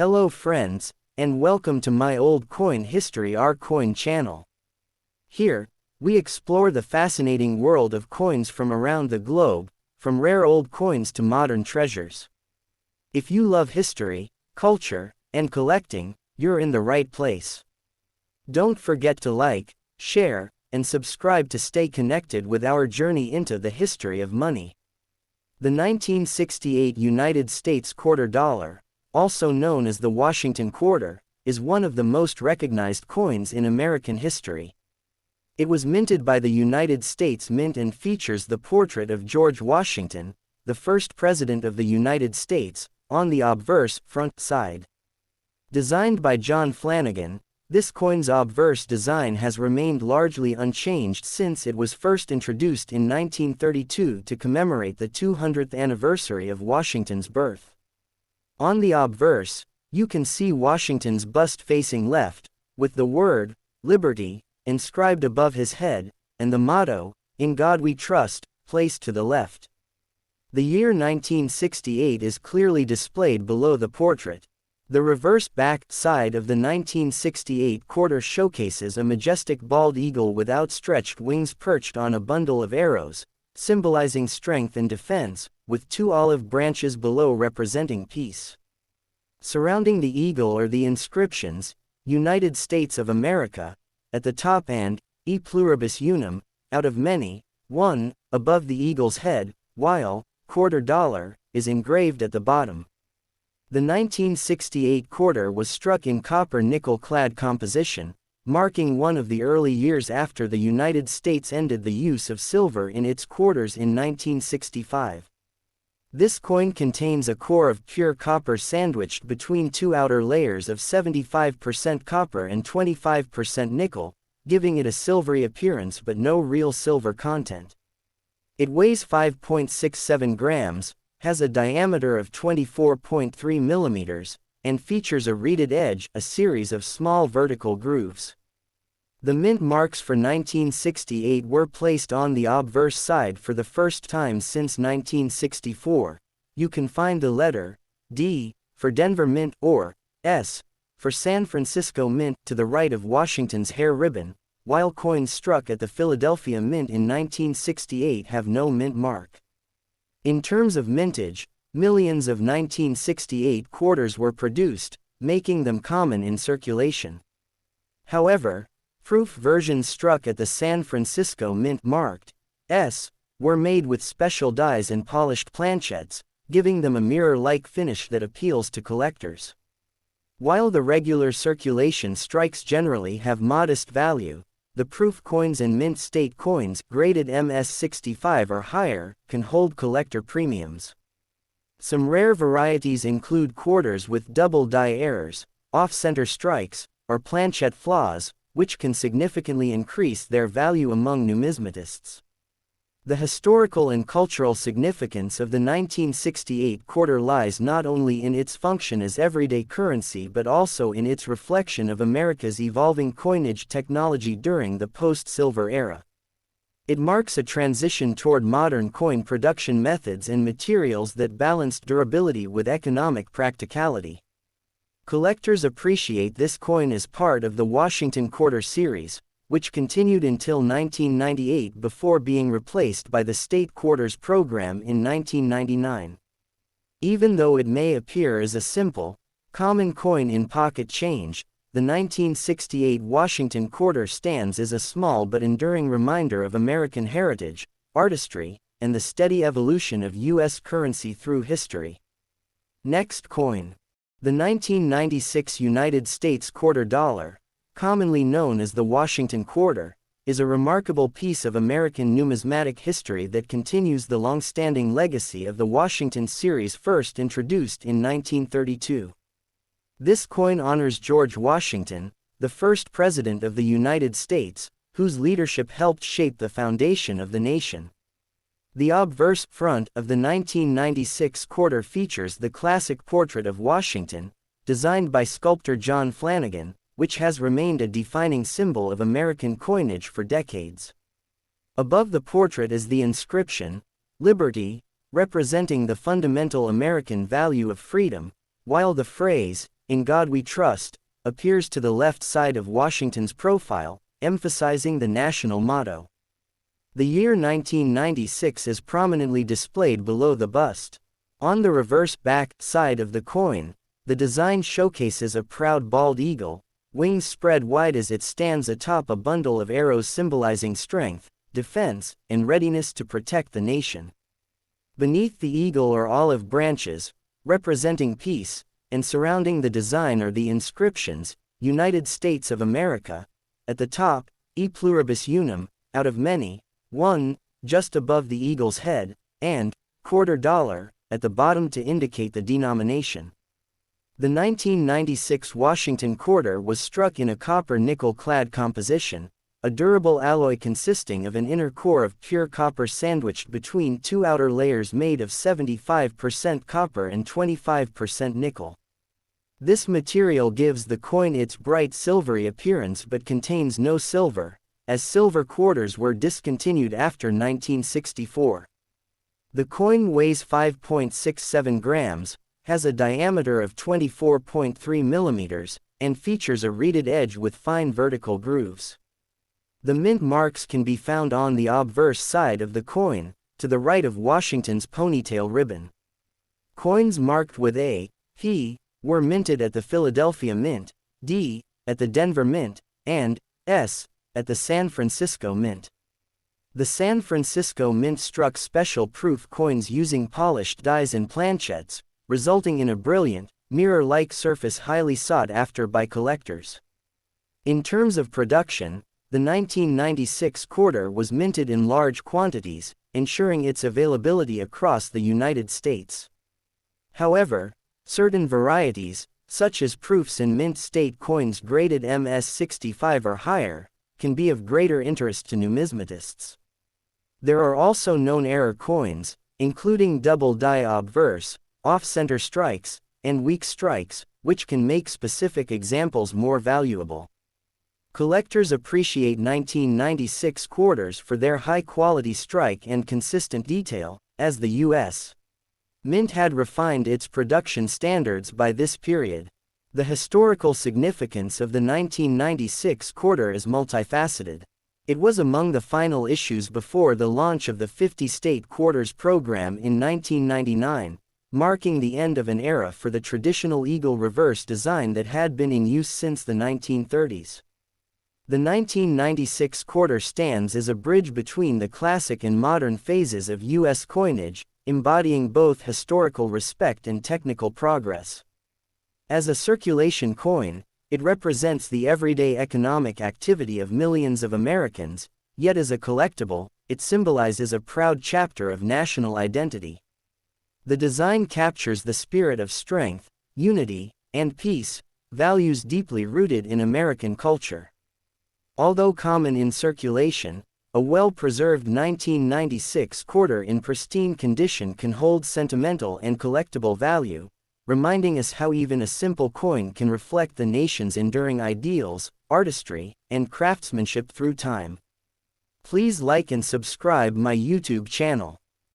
Hello friends, and welcome to my Old Coin History Our Coin channel. Here, we explore the fascinating world of coins from around the globe, from rare old coins to modern treasures. If you love history, culture, and collecting, you're in the right place. Don't forget to like, share, and subscribe to stay connected with our journey into the history of money. The 1968 United States quarter dollar, also known as the Washington quarter, is one of the most recognized coins in American history. It was minted by the United States Mint and features the portrait of George Washington, the first president of the United States, on the obverse front side. Designed by John Flanagan, this coin's obverse design has remained largely unchanged since it was first introduced in 1932 to commemorate the 200th anniversary of Washington's birth. On the obverse, you can see Washington's bust facing left, with the word, Liberty, inscribed above his head, and the motto, In God We Trust, placed to the left. The year 1968 is clearly displayed below the portrait. The reverse back side of the 1968 quarter showcases a majestic bald eagle with outstretched wings perched on a bundle of arrows, symbolizing strength and defense, with two olive branches below representing peace. Surrounding the eagle are the inscriptions, United States of America, at the top and, E pluribus unum, out of many, one, above the eagle's head, while, quarter dollar, is engraved at the bottom. The 1968 quarter was struck in copper-nickel clad composition, marking one of the early years after the United States ended the use of silver in its quarters in 1965. This coin contains a core of pure copper sandwiched between two outer layers of 75% copper and 25% nickel, giving it a silvery appearance but no real silver content. It weighs 5.67 grams, has a diameter of 24.3 millimeters, and features a reeded edge, a series of small vertical grooves. The mint marks for 1968 were placed on the obverse side for the first time since 1964. You can find the letter D for Denver Mint or S for San Francisco Mint to the right of Washington's hair ribbon, while coins struck at the Philadelphia Mint in 1968 have no mint mark. In terms of mintage, millions of 1968 quarters were produced, making them common in circulation. However, proof versions struck at the San Francisco Mint marked S were made with special dies and polished planchettes, giving them a mirror-like finish that appeals to collectors. While the regular circulation strikes generally have modest value, the proof coins and mint state coins, graded MS65 or higher, can hold collector premiums. Some rare varieties include quarters with double die errors, off-center strikes, or planchette flaws, which can significantly increase their value among numismatists. The historical and cultural significance of the 1968 quarter lies not only in its function as everyday currency but also in its reflection of America's evolving coinage technology during the post-silver era. It marks a transition toward modern coin production methods and materials that balanced durability with economic practicality. Collectors appreciate this coin as part of the Washington Quarter series, which continued until 1998 before being replaced by the State Quarters program in 1999. Even though it may appear as a simple, common coin in pocket change, the 1968 Washington Quarter stands as a small but enduring reminder of American heritage, artistry, and the steady evolution of U.S. currency through history. Next coin. The 1996 United States quarter dollar, commonly known as the Washington Quarter, is a remarkable piece of American numismatic history that continues the long-standing legacy of the Washington series first introduced in 1932. This coin honors George Washington, the first president of the United States, whose leadership helped shape the foundation of the nation. The obverse front of the 1996 quarter features the classic portrait of Washington, designed by sculptor John Flanagan, which has remained a defining symbol of American coinage for decades. Above the portrait is the inscription, Liberty, representing the fundamental American value of freedom, while the phrase, "In God We Trust," appears to the left side of Washington's profile, emphasizing the national motto. The year 1996 is prominently displayed below the bust. On the reverse back side of the coin, the design showcases a proud bald eagle, wings spread wide as it stands atop a bundle of arrows symbolizing strength, defense, and readiness to protect the nation. Beneath the eagle are olive branches, representing peace, and surrounding the design are the inscriptions, United States of America. At the top, E pluribus unum, out of many, one, just above the eagle's head, and $quarter at the bottom to indicate the denomination. The 1996 Washington quarter was struck in a copper-nickel clad composition, a durable alloy consisting of an inner core of pure copper sandwiched between two outer layers made of 75% copper and 25% nickel. This material gives the coin its bright silvery appearance but contains no silver, as silver quarters were discontinued after 1964. The coin weighs 5.67 grams, has a diameter of 24.3 millimeters, and features a reeded edge with fine vertical grooves. The mint marks can be found on the obverse side of the coin, to the right of Washington's ponytail ribbon. Coins marked with A, P, were minted at the Philadelphia Mint, D, at the Denver Mint, and S, at the San Francisco Mint. The San Francisco Mint struck special proof coins using polished dies and planchettes, resulting in a brilliant, mirror-like surface highly sought after by collectors. In terms of production, the 1996 quarter was minted in large quantities, ensuring its availability across the United States. However, certain varieties, such as proofs and mint state coins graded MS-65 or higher, can be of greater interest to numismatists. There are also known error coins, including double die obverse, off-center strikes, and weak strikes, which can make specific examples more valuable. Collectors appreciate 1996 quarters for their high-quality strike and consistent detail, as the U.S. Mint had refined its production standards by this period. The historical significance of the 1996 quarter is multifaceted. It was among the final issues before the launch of the 50-state quarters program in 1999, marking the end of an era for the traditional eagle reverse design that had been in use since the 1930s. The 1996 quarter stands as a bridge between the classic and modern phases of U.S. coinage, embodying both historical respect and technical progress. As a circulation coin, it represents the everyday economic activity of millions of Americans, yet as a collectible, it symbolizes a proud chapter of national identity. The design captures the spirit of strength, unity, and peace, values deeply rooted in American culture. Although common in circulation, a well-preserved 1996 quarter in pristine condition can hold sentimental and collectible value, reminding us how even a simple coin can reflect the nation's enduring ideals, artistry, and craftsmanship through time. Please like and subscribe my YouTube channel.